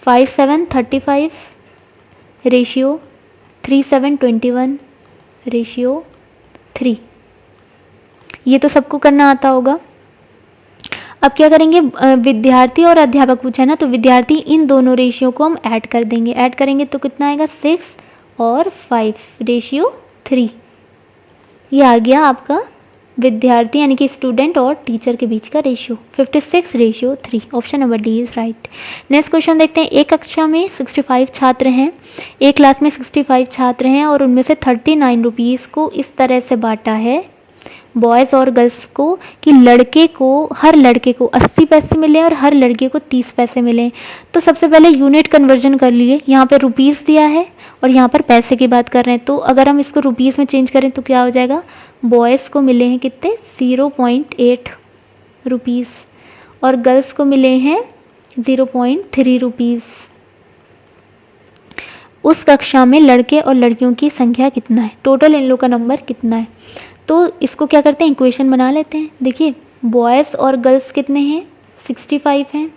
5 7 35 रेशियो 3 7 21 रेशियो 3। ये तो सबको करना आता होगा। अब क्या करेंगे, विद्यार्थी और अध्यापक पूछा है ना, तो विद्यार्थी इन दोनों रेशियो को हम ऐड कर देंगे। ऐड करेंगे तो कितना आएगा, 6 और 5 रेशियो 3। ये आ गया आपका विद्यार्थी यानी कि स्टूडेंट और टीचर के बीच का ratio 56 ratio 3। Option number D is right. Next question देखते हैं। एक कक्षा में 65 छात्र हैं, एक क्लास में 65 छात्र हैं और उनमें से 39 रुपीज़ को इस तरह से बांटा है बॉयज़ और गर्ल्स को कि हर लड़के को 80 पैसे मिले और हर लड़के को 30 पैसे मिले। तो सबसे पहले यूनिट कन्वर्जन कर लिए। यहाँ पे रुपीज़ दिया है और यहाँ पर पैसे की बात कर रहे हैं, तो अगर हम इसको रुपीज़ में चेंज करें तो क्या हो जाएगा, बॉयज़ को मिले हैं कितने 0.8 रुपीज़ और गर्ल्स को मिले हैं 0.3 रुपीज़। उस कक्षा में लड़के और लड़कियों की संख्या कितना है, टोटल इन लोग का नंबर कितना है। तो इसको क्या करते हैं, इक्वेशन बना लेते हैं। देखिए बॉयज़ और गर्ल्स कितने हैं, 65 हैं।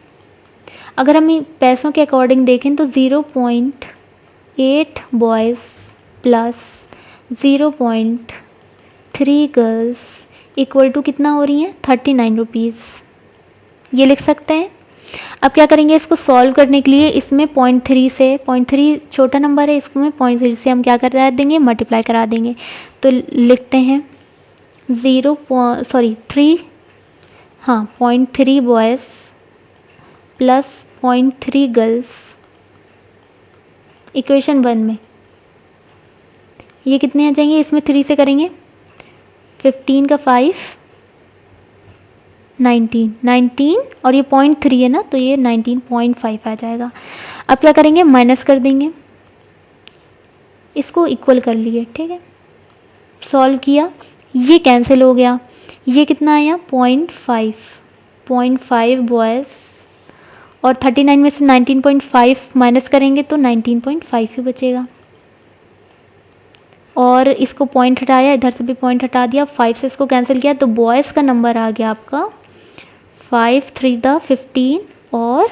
अगर हम पैसों के अकॉर्डिंग देखें तो 0.8 boys plus 0.3 girls equal to कितना हो रही है, 39 रुपीज़। ये लिख सकते हैं। अब क्या करेंगे, इसको सॉल्व करने के लिए इसमें 0.3 से, 0.3 छोटा नंबर है, इसमें 0.3 से हम क्या करा देंगे, मल्टीप्लाई करा देंगे। तो लिखते हैं 0.3 बॉयज़ प्लस 0.3 गर्ल्स इक्वेशन 1 में। ये कितने आ जाएंगे, इसमें 3 से करेंगे 15 का 5 19 और ये 0.3 है ना, तो ये 19.5 आ जाएगा। अब क्या करेंगे, माइनस कर देंगे, इसको इक्वल कर लिए, ठीक है। सॉल्व किया, ये कैंसिल हो गया, ये कितना आया 0.5 बॉयज़ और 39 में से 19.5 माइनस करेंगे तो 19.5 ही बचेगा। और इसको पॉइंट हटाया, इधर से भी पॉइंट हटा दिया, 5 से इसको कैंसिल किया तो बॉयज़ का नंबर आ गया आपका 5 3 दा 15 और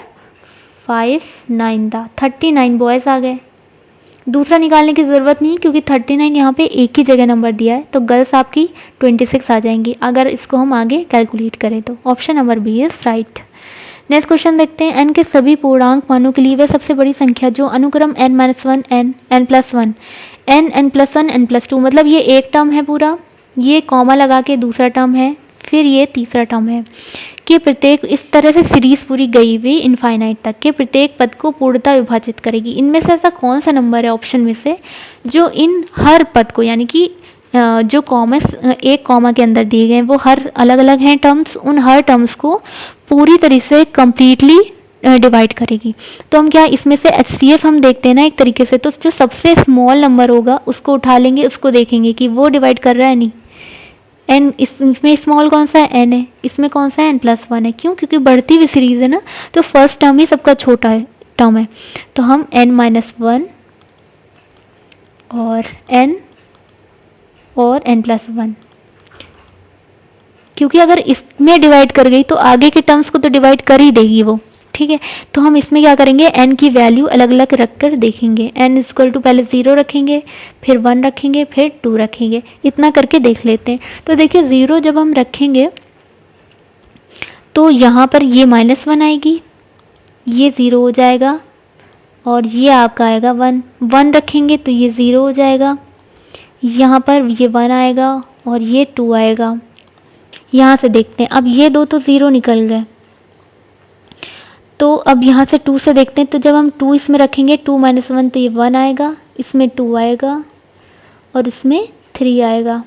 5 9 दा 39 बॉयज़ आ गए। दूसरा निकालने की ज़रूरत नहीं क्योंकि 39 यहाँ पे एक ही जगह नंबर दिया है, तो गर्ल्स आपकी 26 आ जाएंगी अगर इसको हम आगे कैलकुलेट करें तो। Option number B is right. Next question देखते हैं। n के सभी पूर्णांक मानों के लिए वह सबसे बड़ी संख्या जो अनुक्रम n-1 n n+1 n n+1 n+2, मतलब ये एक टर्म है पूरा, ये कॉमा लगा के दूसरा टर्म है, फिर ये तीसरा टर्म है कि प्रत्येक इस तरह से सीरीज पूरी गई हुई इनफाइनाइट तक के प्रत्येक पद को पूर्णतः विभाजित करेगी। इनमें से ऐसा कौन सा नंबर है ऑप्शन में से जो इन हर पद को, यानी कि जो कॉमस एक कॉमा के अंदर दिए गए वो हर अलग अलग हैं टर्म्स, उन हर टर्म्स को पूरी तरह से कंप्लीटली डिवाइड करेगी। तो हम क्या इसमें से HCF हम देखते हैं ना एक तरीके से, तो जो सबसे स्मॉल नंबर होगा उसको उठा लेंगे, उसको देखेंगे कि वो डिवाइड कर रहा है नहीं। n इसमें स्मॉल कौन सा है, n है, इसमें कौन सा है n+1 है। क्यों, क्योंकि बढ़ती हुई सीरीज है ना, तो फर्स्ट टर्म ही सबका छोटा है टर्म है, तो हम n-1 और n और n+1, क्योंकि अगर इसमें डिवाइड कर गई तो आगे के टर्म्स को तो डिवाइड कर ही देगी वो, ठीक है। तो हम इसमें क्या करेंगे, n की वैल्यू अलग अलग रख कर देखेंगे। n इक्वल टू पहले 0 रखेंगे, फिर 1 रखेंगे, फिर 2 रखेंगे, इतना करके देख लेते हैं। तो देखिए 0 जब हम रखेंगे तो यहाँ पर ये -1 आएगी, ये 0 हो जाएगा और ये आपका आएगा 1 रखेंगे तो ये 0 हो जाएगा, यहाँ पर ये 1 आएगा और ये 2 आएगा। यहाँ से देखते हैं, अब ये दो तो 0 निकल गए, तो अब यहाँ से 2 से देखते हैं, तो जब हम 2 इसमें रखेंगे 2 - 1 तो ये 1 आएगा, इसमें 2 आएगा और इसमें 3 आएगा।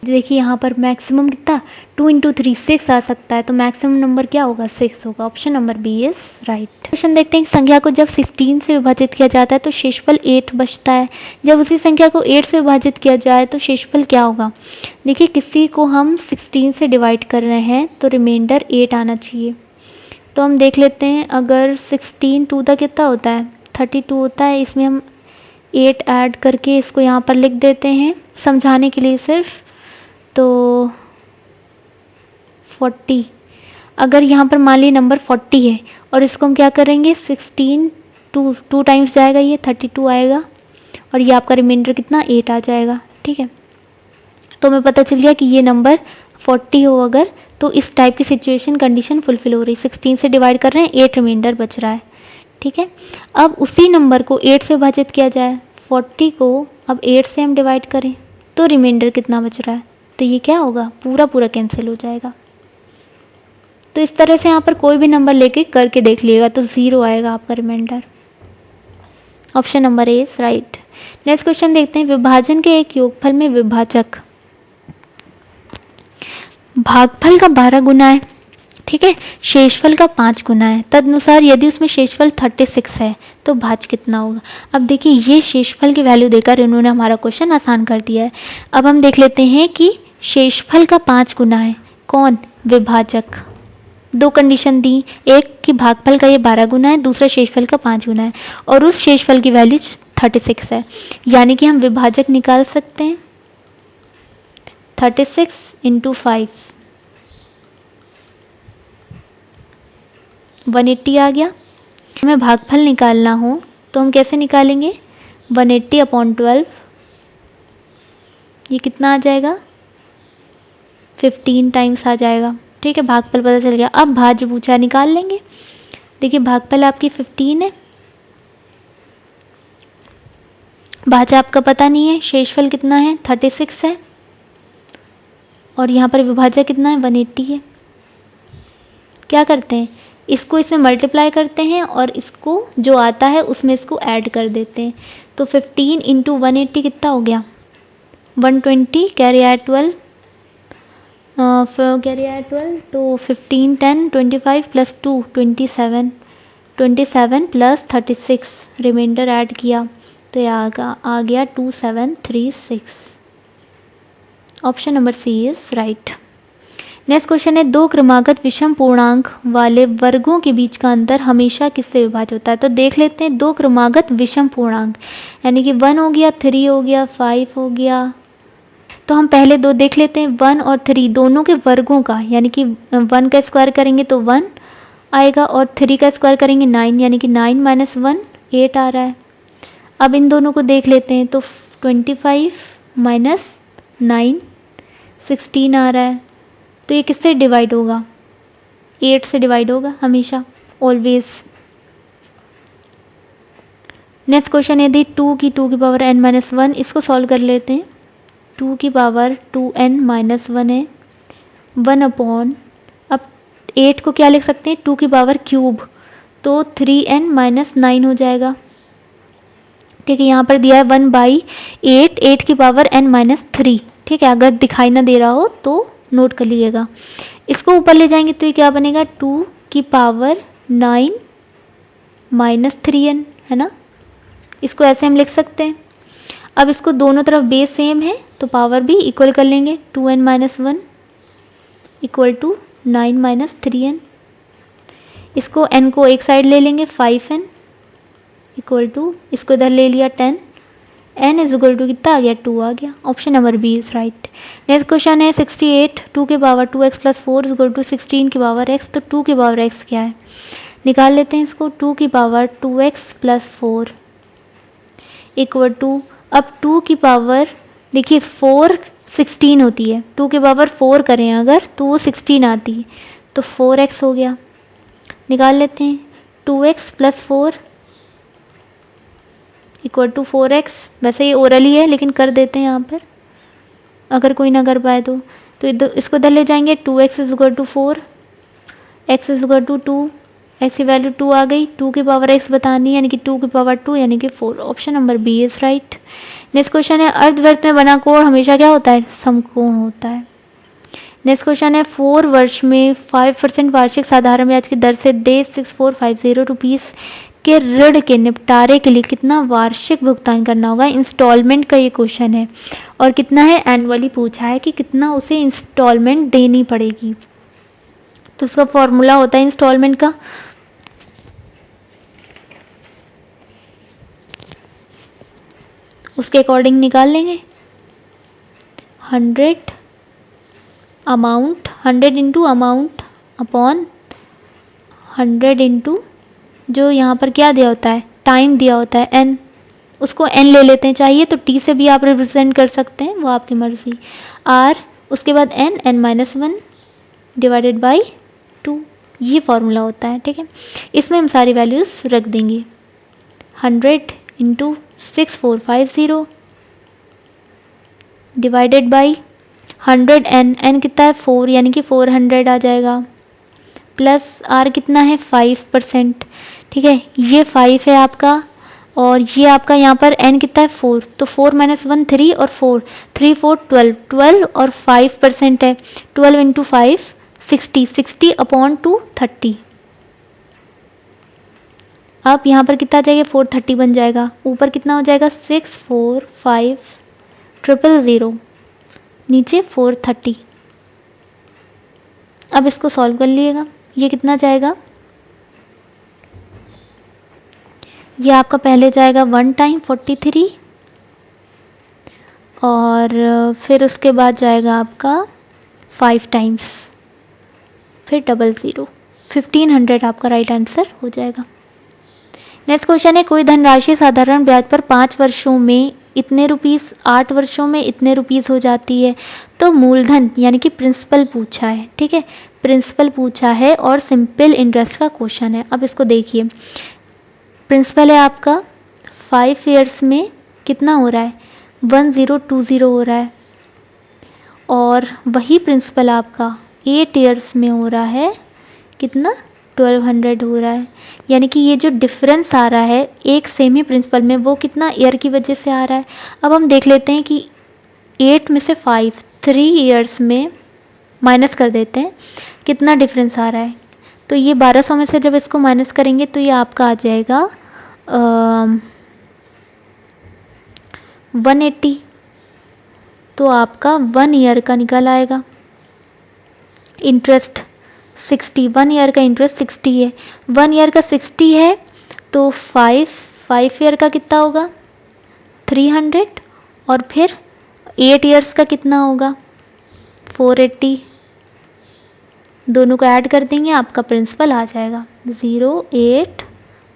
देखिए यहाँ पर मैक्सिमम कितना, 2 × 3 6 आ सकता है, तो मैक्सिमम नंबर क्या होगा, 6 होगा। Option number B is right. Question देखते हैं, संख्या को जब 16 से विभाजित किया जाता है तो शेषफल 8 बचता है, जब उसी संख्या को 8 से विभाजित किया जाए तो शेषफल क्या होगा। देखिए किसी को हम 16 से डिवाइड कर रहे हैं तो रिमाइंडर 8 आना चाहिए। तो हम देख लेते हैं, अगर 16 2 तक कितना होता है, 32 होता है, इसमें हम 8 ऐड करके इसको यहाँ पर लिख देते हैं समझाने के लिए सिर्फ, तो 40। अगर यहाँ पर मान ली नंबर 40 है और इसको हम क्या करेंगे, 16 2 टाइम्स जाएगा, ये 32 आएगा, और ये आपका रिमाइंडर कितना 8 आ जाएगा। ठीक है, तो हमें पता चल गया कि ये नंबर 40 हो अगर, तो इस टाइप की सिचुएशन कंडीशन फुलफिल हो रही। 16 से डिवाइड कर रहे हैं, 8 रिमाइंडर बच रहा है। ठीक है, अब उसी नंबर को 8 से विभाजित किया जाए, 40 को अब 8 से हम डिवाइड करें तो रिमाइंडर कितना बच रहा है, तो ये क्या होगा, पूरा पूरा कैंसिल हो जाएगा। तो इस तरह से यहाँ पर कोई भी नंबर लेके करके देख लिएगा तो 0 आएगा आपका reminder. Option number A is right. Next question देखते हैं, विभाजन के एक योगफल में विभाजक भागफल का 12 गुना है, ठीक है, शेषफल का 5 गुना है, तदनुसार यदि उसमें शेषफल 36 है तो भाज्य कितना होगा। अब देखिए ये शेषफल की वैल्यू देकर इन्होंने हमारा क्वेश्चन आसान कर दिया है। अब हम देख लेते हैं कि शेषफल का 5 गुना है कौन, विभाजक। दो कंडीशन दी, एक कि भागफल का ये 12 गुना है, दूसरा शेषफल का 5 गुना है, और उस शेषफल की वैल्यू 36 है, यानी कि हम विभाजक निकाल सकते हैं 36 × 5, 180 आ गया। हमें भागफल निकालना हो तो हम कैसे निकालेंगे, 180/12, ये कितना आ जाएगा, 15 टाइम्स आ जाएगा। ठीक है, भागफल पता चल गया। अब भाज्य पूछा, निकाल लेंगे। देखिए भागफल आपकी 15 है, भाज्य आपका पता नहीं है, शेषफल कितना है 36 है, और यहाँ पर विभाजक कितना है 180 है। क्या करते हैं, इसको इसमें मल्टीप्लाई करते हैं और इसको जो आता है उसमें इसको ऐड कर देते हैं, तो 15 × 180 कितना हो गया, 120, कैरी आया 12, कैरी आया 12, तो 15, 10, 25 + 2 27, 27 + 36, रिमाइंडर ऐड किया तो ये आ गया 2736। Option number C is right. Next question है, दो क्रमागत विषम पूर्णांक वाले वर्गों के बीच का अंतर हमेशा किससे विभाज्य होता है। तो देख लेते हैं, दो क्रमागत विषम पूर्णांक यानी कि 1 हो गया, 3 हो गया, 5 हो गया, तो हम पहले दो देख लेते हैं, 1 और 3 दोनों के वर्गों का, यानी कि 1 का स्क्वायर करेंगे तो 1 आएगा, और 3 का स्क्वायर करेंगे 9, यानी कि 9 - 1 8 आ रहा है। अब इन दोनों को देख लेते हैं, तो 25 - 9 16 आ रहा है, तो ये किससे डिवाइड होगा, 8 से डिवाइड होगा हमेशा, ऑलवेज। नेक्स्ट क्वेश्चन, यदि 2 की पावर n-1, इसको सॉल्व कर लेते हैं। 2 की पावर 2n-1 है, 1/, अब 8 को क्या लिख सकते हैं, 2 की पावर क्यूब, तो 3n-9 हो जाएगा। ठीक है, यहाँ पर दिया है 1/8, 8 की पावर n-3। ठीक है, अगर दिखाई ना दे रहा हो तो नोट कर लीजिएगा। इसको ऊपर ले जाएंगे तो ये क्या बनेगा, 2 की पावर 9 - 3n, है ना, इसको ऐसे हम लिख सकते हैं। अब इसको दोनों तरफ बेस सेम है तो पावर भी इक्वल कर लेंगे, 2n-1 = 9 - 3n। इसको n को एक साइड ले लेंगे, 5n = इसको इधर ले लिया 10, n = कितना आ गया, 2 आ गया। Option number B is right. Next question है 68, 2 की पावर 2x + 4 = 16 की पावर x, तो 2 की पावर x क्या है, निकाल लेते हैं इसको। 2 की पावर 2x + 4 = अब 2 की पावर देखिए 4 16 होती है, 2 की पावर 4 करें अगर तो वो 16 आती है, तो 4x हो गया। निकाल लेते हैं, 2x + 4 = 4x। वैसे ये ओरली है लेकिन कर देते हैं यहाँ पर, अगर कोई ना कर पाए तो इसको इधर ले जाएंगे, 2x = 4, x = 2, x की वैल्यू 2 आ गई, 2 की पावर x बतानी है यानी कि 2 की पावर 2 यानी कि 4। Option number B is right. Next question है, अर्धवृत्त में बना कोण हमेशा क्या होता है, समकोण होता है। नेक्स्ट क्वेश्चन है, 4 वर्ष में 5% वार्षिक साधारण ब्याज की दर से ₹6450 के ऋण के निपटारे के लिए कितना वार्षिक भुगतान करना होगा। इंस्टॉलमेंट का ये क्वेश्चन है और कितना है, एनुअली पूछा है कि कितना उसे इंस्टॉलमेंट देनी पड़ेगी। तो उसका फॉर्मूला होता है इंस्टॉलमेंट का, उसके अकॉर्डिंग निकाल लेंगे। 100 अमाउंट, 100 × अमाउंट अपॉन 100 × जो यहाँ पर क्या दिया होता है, टाइम दिया होता है n, उसको n ले लेते हैं, चाहिए तो t से भी आप रिप्रेजेंट कर सकते हैं, वो आपकी मर्जी। r उसके बाद n-1 डिवाइडेड बाई 2, ये फॉर्मूला होता है, ठीक है। इसमें हम सारी वैल्यूज़ रख देंगे। 100 इंटू 6450 डिवाइडेड बाई 100 n कितना है 4, यानी कि 400 आ जाएगा, प्लस r कितना है 5%, ठीक है, ये 5 है आपका, और ये आपका यहाँ पर n कितना है 4, तो 4 - 1 3 और 4 3 4 12 12 और 5% है, 12 इंटू 5 60 60 अपॉन 2 30। अब यहाँ पर कितना आ जाएगा 430 बन जाएगा, ऊपर कितना हो जाएगा 645000, नीचे 430। अब इसको सॉल्व कर लीजिएगा, ये कितना जाएगा, ये आपका पहले जाएगा 1 टाइम 43, और फिर उसके बाद जाएगा आपका 5 टाइम्स, फिर 00, 1500 आपका राइट आंसर हो जाएगा। नेक्स्ट क्वेश्चन है, कोई धनराशि साधारण ब्याज पर 5 वर्षों में इतने रुपीस, 8 वर्षों में इतने रुपीस हो जाती है, तो मूलधन यानी कि प्रिंसिपल पूछा है, ठीक है, प्रिंसिपल पूछा है और सिंपल इंटरेस्ट का क्वेश्चन है। अब इसको देखिए, प्रिंसिपल है आपका 5 ईयर्स में कितना हो रहा है 1020 हो रहा है, और वही प्रिंसिपल आपका 8 ईयर्स में हो रहा है कितना 1200 हो रहा है, यानी कि ये जो डिफरेंस आ रहा है एक सेम ही प्रिंसिपल में, वो कितना ईयर की वजह से आ रहा है। अब हम देख लेते हैं कि 8 में से 5 3 ईयर्स में माइनस कर देते हैं, कितना डिफरेंस आ रहा है, तो ये 1200 में से जब इसको माइनस करेंगे तो ये आपका आ जाएगा 180, तो आपका 1 ईयर का निकल आएगा। इंटरेस्ट 60, 1 ईयर का इंटरेस्ट 60 है, 1 ईयर का 60 है, तो 5 ईयर का कितना होगा 300, और फिर 8 ईयर्स का कितना होगा 480, दोनों को ऐड कर देंगे, आपका प्रिंसिपल आ जाएगा 0 8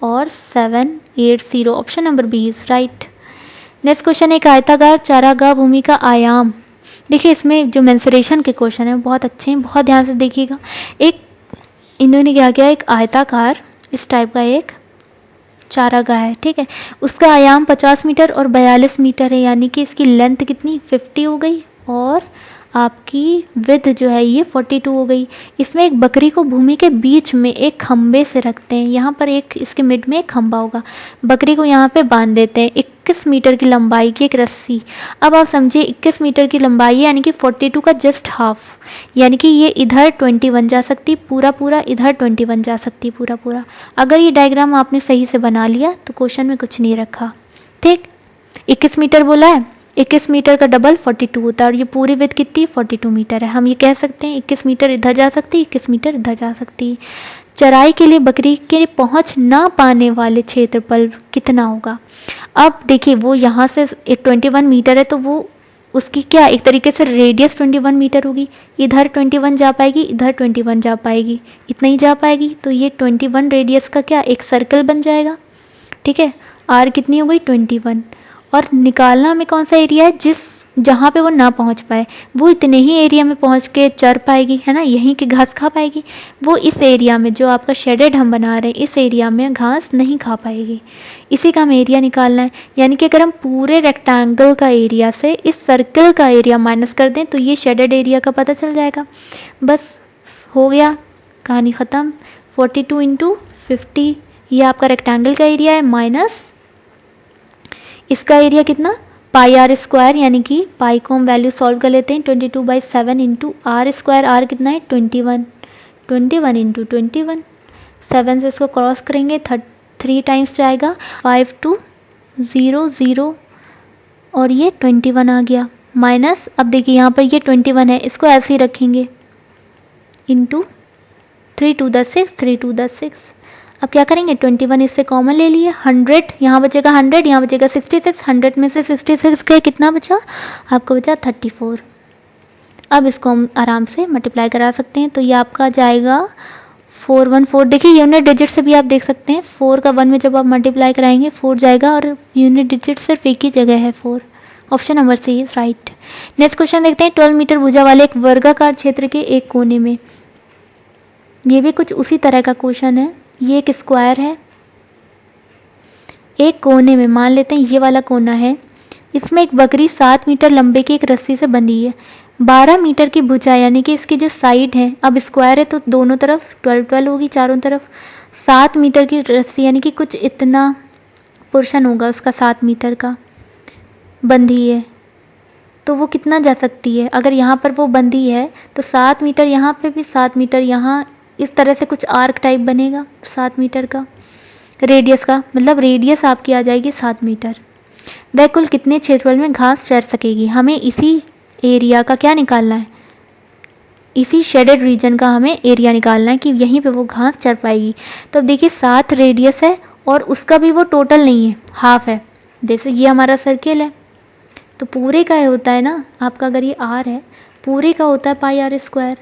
और 780, option number B is right. Next question है, एक आयताकार चारागाह भूमि का आयाम, देखिए इसमें जो मेंसुरेशन के क्वेश्चन है बहुत अच्छे हैं, बहुत ध्यान से देखिएगा। एक इन्होंने क्या किया, एक आयताकार इस टाइप का एक चारागाह है, ठीक है, उसका आयाम 50 मीटर और 42 मीटर है, यानी कि इसकी लेंथ कितनी 50 हो गई, और आपकी विड्थ जो है ये 42 हो गई। इसमें एक बकरी को भूमि के बीच में एक खंबे से रखते हैं, यहाँ पर एक इसके मिड में एक खंबा होगा, बकरी को यहाँ पे बांध देते हैं, 21 मीटर की लंबाई की एक रस्सी। अब आप समझिए 21 मीटर की लंबाई है, यानी कि 42 का जस्ट हाफ, यानी कि ये इधर 21 जा सकती पूरा पूरा, इधर 21 जा सकती पूरा पूरा। अगर ये डायग्राम आपने सही से बना लिया तो क्वेश्चन में कुछ नहीं रखा, ठीक। 21 मीटर बोला है, 21 मीटर का डबल 42 होता है, और ये पूरी विड्थ कितनी 42 मीटर है। हम ये कह सकते हैं 21 मीटर इधर जा सकती है, 21 मीटर इधर जा सकती है। चराई के लिए बकरी के पहुंच ना पाने वाले क्षेत्रफल कितना होगा। अब देखिए वो यहाँ से 21 मीटर है, तो वो उसकी क्या एक तरीके से रेडियस 21 मीटर होगी, इधर 21 जा पाएगी, इधर 21 जा पाएगी, इतना ही जा पाएगी, तो ये 21 रेडियस का क्या एक सर्कल बन जाएगा, ठीक है। आर कितनी हो गई 21, और निकालना हमें कौन सा एरिया है, जिस जहाँ पे वो ना पहुँच पाए, वो इतने ही एरिया में पहुँच के चर पाएगी, है ना, यहीं की घास खा पाएगी। वो इस एरिया में जो आपका शेडेड हम बना रहे हैं, इस एरिया में घास नहीं खा पाएगी, इसी का हमें एरिया निकालना है। यानी कि अगर हम पूरे रेक्टेंगल का एरिया से इस सर्कल का एरिया माइनस कर दें तो ये शेडेड एरिया का पता चल जाएगा। बस हो गया, कहानी ख़त्म। 42 इंटू 50 ये आपका रेक्टेंगल का एरिया है, माइनस इसका एरिया कितना पाई आर स्क्वायर, यानी कि पाई को हम वैल्यू सॉल्व कर लेते हैं 22/7 इंटू आर स्क्वायर, आर कितना है 21, 21 इंटू 21, 7 से इसको क्रॉस करेंगे 3 टाइम्स जाएगा, 5 2 0 0, और ये 21 आ गया, माइनस अब देखिए यहाँ पर ये 21 है, इसको ऐसे ही रखेंगे, इंटू 3 2 द 6, 3 2 द 6। अब क्या करेंगे 21 इससे कॉमन ले लिए, 100 यहाँ बचेगा, 100 यहाँ बचेगा 66, 100 में से 66 के कितना बचा आपको बचा 34। अब इसको हम आराम से मल्टीप्लाई करा सकते हैं, तो ये आपका जाएगा 414। देखिए यूनिट डिजिट से भी आप देख सकते हैं, 4 का 1 में जब आप मल्टीप्लाई कराएंगे 4 जाएगा और यूनिट डिजिट सिर्फ एक ही जगह है 4। Option number C is right. Next question देखते हैं। 12 मीटर भुजा वाले एक वर्गाकार क्षेत्र के एक कोने में, ये भी कुछ उसी तरह का क्वेश्चन है। ये एक स्क्वायर है, एक कोने में मान लेते हैं ये वाला कोना है, इसमें एक बकरी 7 मीटर लंबे की एक रस्सी से बंधी है। 12 मीटर की भुजा यानी कि इसकी जो साइड है, अब स्क्वायर है तो दोनों तरफ 12-12 होगी चारों तरफ। 7 मीटर की रस्सी यानी कि कुछ इतना पोर्शन होगा उसका 7 मीटर का, बंधी है। तो वो कितना जा सकती है? अगर यहाँ पर वो बंधी है तो 7 मीटर यहाँ पे भी, 7 मीटर यहाँ, इस तरह से कुछ आर्क टाइप बनेगा 7 मीटर का रेडियस का, मतलब रेडियस आपकी आ जाएगी 7 मीटर। वह कुल कितने क्षेत्रफल में घास चर सकेगी? हमें इसी एरिया का क्या निकालना है, इसी शेडेड रीजन का हमें एरिया निकालना है कि यहीं पे वो घास चर पाएगी। तो अब देखिए 7 रेडियस है और उसका भी वो टोटल नहीं है, हाफ है। जैसे ये हमारा सर्किल है तो पूरे का होता है ना आपका, अगर ये आर है पूरे का होता है पाई आर स्क्वायर।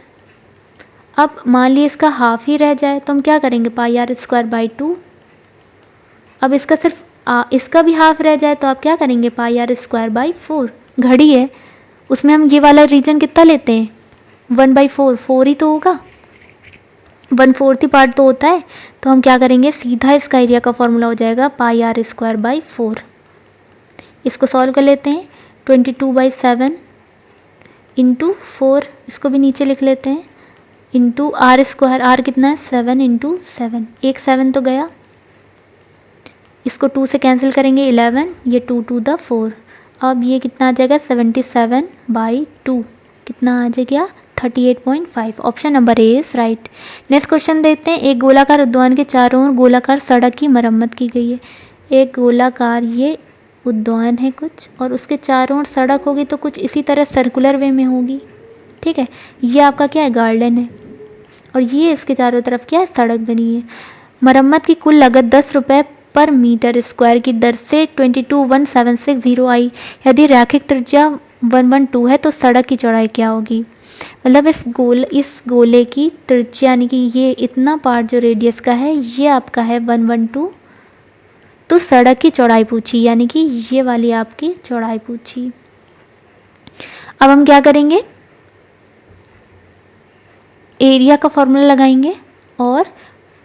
अब मान लीजिए इसका हाफ ही रह जाए तो हम क्या करेंगे, पाई आर स्क्वायर बाई 2। अब इसका सिर्फ इसका भी हाफ रह जाए तो आप क्या करेंगे, पाई आर स्क्वायर बाई 4। घड़ी है उसमें हम ये वाला रीजन कितना लेते हैं, 1/4, 4 ही तो होगा, 1/4 ही पार्ट तो होता है। तो हम क्या करेंगे, सीधा इसका एरिया का फॉर्मूला हो जाएगा पाई आर स्क्वायर बाई 4। इसको सॉल्व कर लेते हैं, 22/7 इंटू 4, इसको भी नीचे लिख लेते हैं, इंटू आर स्क्वायर, आर कितना है 7 इंटू 7, एक 7 तो गया, इसको 2 से कैंसिल करेंगे 11, ये 2 टू द 4। अब ये कितना आ जाएगा 77/2, कितना आ जाएगा 38.5। Option number A is right. Next question देखते हैं। एक गोलाकार उद्यान के चारों ओर गोलाकार सड़क की मरम्मत की गई है। एक गोलाकार ये उद्यान है कुछ, और उसके चारों ओर सड़क होगी तो कुछ इसी तरह सर्कुलर वे में होगी, ठीक है। ये आपका क्या है, गार्डन है, और ये इसके चारों तरफ क्या है, सड़क बनी है। मरम्मत की कुल लागत 10 रुपये पर मीटर स्क्वायर की दर से 22,176 आई। यदि रैखिक त्रिज्या 112 है तो सड़क की चौड़ाई क्या होगी? मतलब इस गोले की त्रिज्या यानी कि ये इतना पार्ट जो रेडियस का है ये आपका है 112, तो सड़क की चौड़ाई पूछी, यानी कि ये वाली आपकी चौड़ाई पूछी। अब हम क्या करेंगे, एरिया का फॉर्मूला लगाएंगे और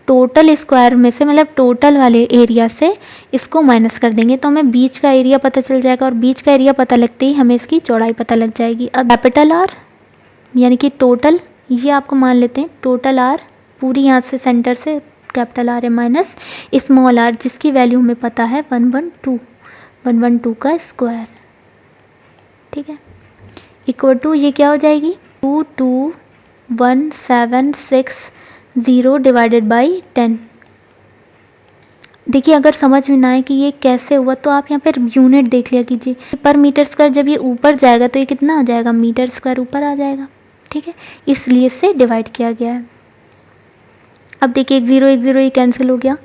टोटल स्क्वायर में से, मतलब टोटल वाले एरिया से इसको माइनस कर देंगे तो हमें बीच का एरिया पता चल जाएगा, और बीच का एरिया पता लगते ही हमें इसकी चौड़ाई पता लग जाएगी। अब कैपिटल आर यानी कि टोटल, ये आपको मान लेते हैं टोटल आर, पूरी यहाँ से सेंटर से कैपिटल आर है, माइनस स्मॉल आर जिसकी वैल्यू हमें पता है 112 का स्क्वायर, ठीक है, इक्वल टू ये क्या हो जाएगी 22,176 डिवाइडेड बाई 10। देखिए अगर समझ में ना आए कि ये कैसे हुआ तो आप यहाँ पर यूनिट देख लिया कीजिए। पर मीटर स्क्वायर जब ये ऊपर जाएगा तो ये कितना आ जाएगा, मीटर स्क्वायर ऊपर आ जाएगा, ठीक है, इसलिए इससे डिवाइड किया गया है। अब देखिए 1 0 ये कैंसिल हो गया,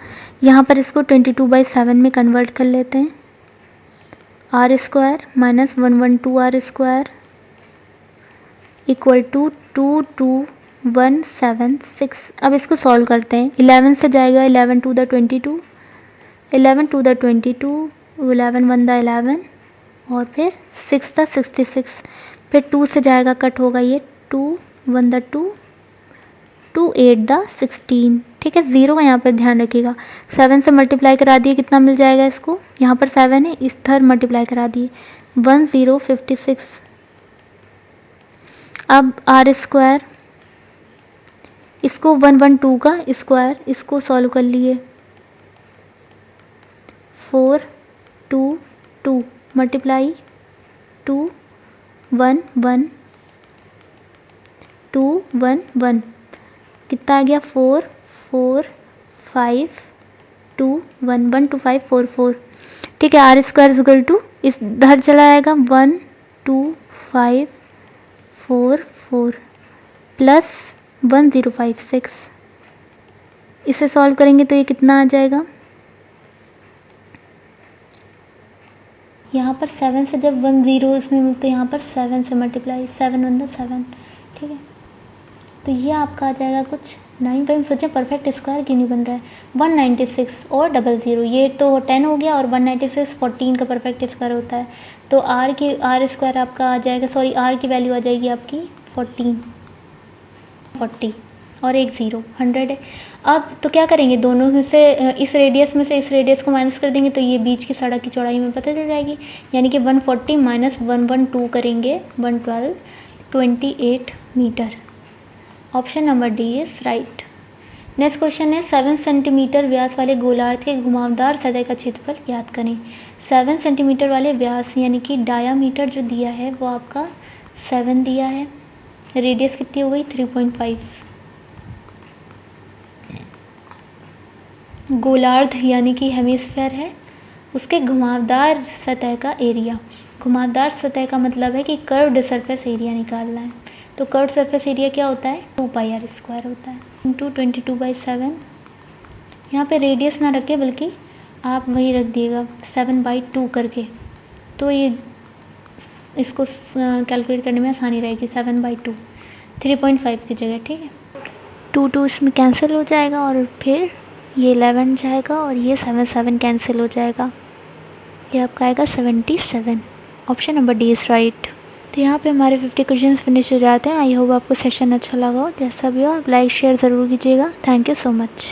यहाँ पर इसको 22/7 में कन्वर्ट कर लेते हैं, R square minus 112 R square equal to 22,176। अब इसको सॉल्व करते हैं, 11 से जाएगा 11 to the 22, 11 to the 22, 11 1 the 11 और फिर 6 द 66, फिर 2 से जाएगा कट होगा ये 2 1 द 2, 2 8 द 16, ठीक है। 0 का यहाँ पर ध्यान रखिएगा, 7 से मल्टीप्लाई करा दिए कितना मिल जाएगा इसको, यहाँ पर 7 है, इस थर्ड मल्टीप्लाई करा दिए 1056। अब आर स्क्वायर, इसको 112 का स्क्वायर, इसको सॉल्व कर लिए 4 2 2 मल्टीप्लाई 2 1 1 2 1 1, कितना आ गया 4 4 5 2 1 1 2 5 4 4, ठीक है। आर स्क्वायर इक्वल टू इस धर चला आएगा 1 2 5 4 4 प्लस 1056, इसे सॉल्व करेंगे तो ये कितना आ जाएगा, यहाँ पर 7 से जब 1 0 इसमें मिलते यहाँ पर 7 से मल्टीप्लाई 7 1 7, ठीक है। तो ये आपका आ जाएगा कुछ 9 टाइम सोचें परफेक्ट स्क्वायर क्यों नहीं बन रहा है। 196 और 00, ये तो 10 हो गया और 196 14 का परफेक्ट स्क्वायर होता है। तो आर स्क्वायर आपका आ जाएगा, सॉरी आर की वैल्यू आ जाएगी आपकी 40 और एक 0 100 है। अब तो क्या करेंगे, दोनों में से इस रेडियस में से इस रेडियस को माइनस कर देंगे तो ये बीच की सड़क की चौड़ाई में पता चल जाएगी। यानी कि 140 माइनस 112 करेंगे 112 28 metre. Option number D is right. Next question है 7 सेंटीमीटर व्यास वाले गोलार्ध के घुमावदार सतह का क्षेत्रफल ज्ञात करें। 7 सेंटीमीटर वाले व्यास यानी कि डायामीटर जो दिया है वो आपका 7 दिया है। रेडियस कितनी हो गई 3.5। गोलार्ध यानी कि हेमिस्फेयर है, उसके घुमावदार सतह का एरिया। घुमावदार सतह का मतलब है कि कर्व्ड सरफेस एरिया निकालना है। तो कर्व्ड सरफेस एरिया क्या होता है 2πr² होता है इंटू 22/7। यहाँ पे रेडियस ना रखे बल्कि आप वही रख दिएगा 7/2 करके, तो ये इसको कैलकुलेट करने में आसानी रहेगी। 7/2 3.5 की जगह, ठीक है। 2 इसमें कैंसिल हो जाएगा और फिर ये 11 जाएगा और ये 7 कैंसिल हो जाएगा, ये आपका आएगा 77। Option number D is right. तो यहाँ पे हमारे 50 क्वेश्चन फिनिश हो जाते हैं। आई होप आपको सेशन अच्छा लगा हो। जैसा भी हो आप लाइक शेयर ज़रूर कीजिएगा। Thank you so much.